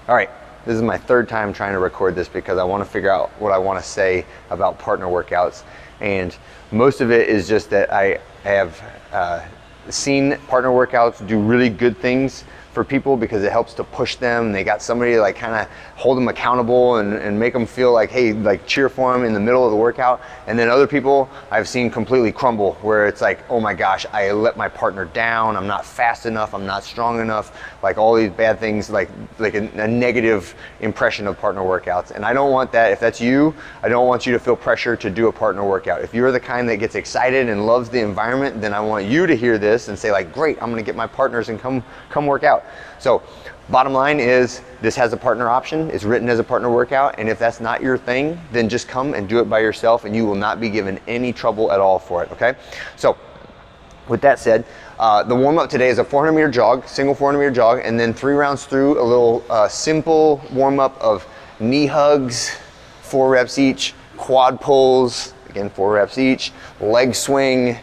All right, this is my third time trying to record this because I want to figure out what I want to say about partner workouts. And most of it is just that I have seen partner workouts do really good things for people because it helps to push them. They got somebody to like kind of hold them accountable and make them feel like, hey, like cheer for them in the middle of the workout. And then other people I've seen completely crumble where it's like, oh my gosh, I let my partner down. I'm not fast enough. I'm not strong enough. Like all these bad things, like a negative impression of partner workouts. And I don't want that. If that's you, I don't want you to feel pressure to do a partner workout. If you're the kind that gets excited and loves the environment, then I want you to hear this and say like, great, I'm gonna get my partners and come work out. So bottom line is this has a partner option. It's written as a partner workout. And if that's not your thing, then just come and do it by yourself and you will not be given any trouble at all for it, okay? So with that said, the warm up today is a 400 meter jog, single 400 meter jog, and then 3 rounds through a little simple warm up of knee hugs, 4 reps each, quad pulls, again 4 reps each, leg swing,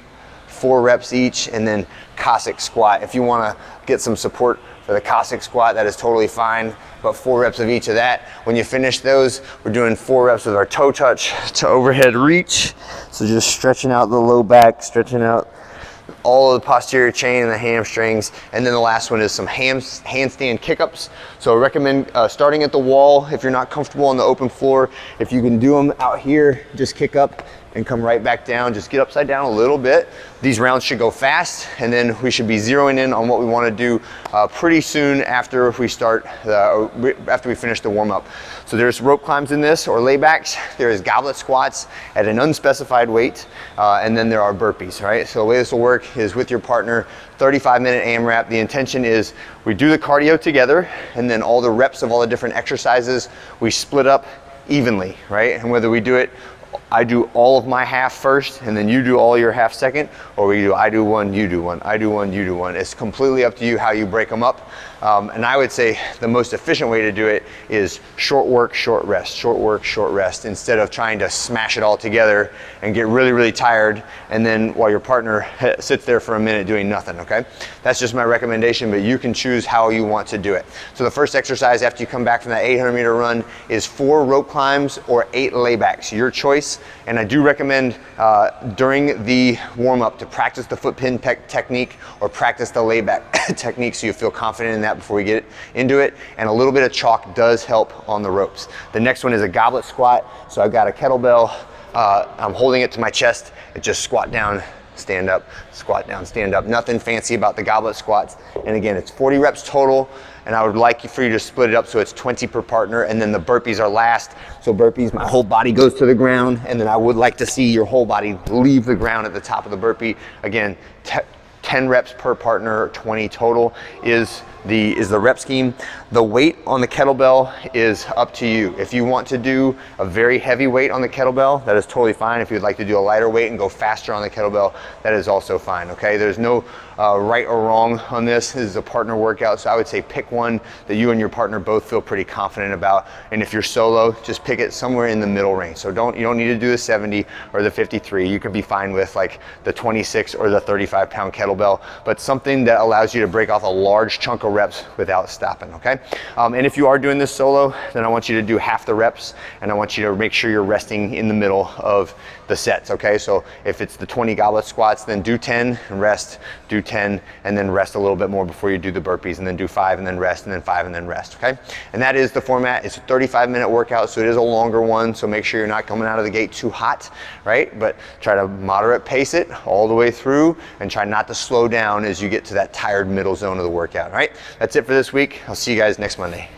4 reps each, and then Cossack squat. If you want to get some support for the Cossack squat, that is totally fine, but 4 reps of each of that. When you finish those, we're doing 4 reps with our toe touch to overhead reach. So just stretching out the low back, stretching out all of the posterior chain and the hamstrings. And then the last one is some handstand kick-ups. So I recommend starting at the wall if you're not comfortable on the open floor. If you can do them out here, just kick up and come right back down. Just get upside down a little bit. These rounds should go fast, and then we should be zeroing in on what we want to do pretty soon after we start, after we finish the warm up. So there's rope climbs in this, or laybacks. There is goblet squats at an unspecified weight, and then there are burpees, right? So the way this will work is with your partner, 35-minute AMRAP. The intention is we do the cardio together, and then all the reps of all the different exercises, we split up evenly, right? And whether we do it, I do all of my half first and then you do all your half second, or I do one, you do one, I do one, you do one. It's completely up to you how you break them up. And I would say the most efficient way to do it is short work, short rest, short work, short rest, instead of trying to smash it all together and get really, really tired, and then while your partner sits there for a minute doing nothing, okay? That's just my recommendation, but you can choose how you want to do it. So the first exercise after you come back from that 800 meter run is 4 rope climbs or 8 laybacks, your choice. And I do recommend during the warm up to practice the foot pin technique or practice the layback technique so you feel confident in that before we get into it. And a little bit of chalk does help on the ropes. The next one is a goblet squat. So I've got a kettlebell, I'm holding it to my chest, and just squat down, stand up, squat down, stand up. Nothing fancy about the goblet squats. And again, it's 40 reps total, and I would like for you to split it up so it's 20 per partner, and then the burpees are last. So burpees, my whole body goes to the ground, and then I would like to see your whole body leave the ground at the top of the burpee. Again, 10 reps per partner, 20 total is the rep scheme. The weight on the kettlebell is up to you. If you want to do a very heavy weight on the kettlebell, that is totally fine. If you'd like to do a lighter weight and go faster on the kettlebell, that is also fine, okay? There's no right or wrong on this. This is a partner workout, so I would say pick one that you and your partner both feel pretty confident about. And if you're solo, just pick it somewhere in the middle range. So you don't need to do the 70 or the 53. You can be fine with like the 26 or the 35-pound kettlebell, but something that allows you to break off a large chunk of reps without stopping, okay? And if you are doing this solo, then I want you to do half the reps, and I want you to make sure you're resting in the middle of the sets, okay? So if it's the 20 goblet squats, then do 10 and rest, do 10 and then rest a little bit more before you do the burpees, and then do 5 and then rest, and then 5 and then rest, okay? And that is the format. It's a 35-minute workout, so it is a longer one, so make sure you're not coming out of the gate too hot, right? But try to moderate pace it all the way through, and try not to slow down as you get to that tired middle zone of the workout, all right? That's it for this week. I'll see you guys next Monday.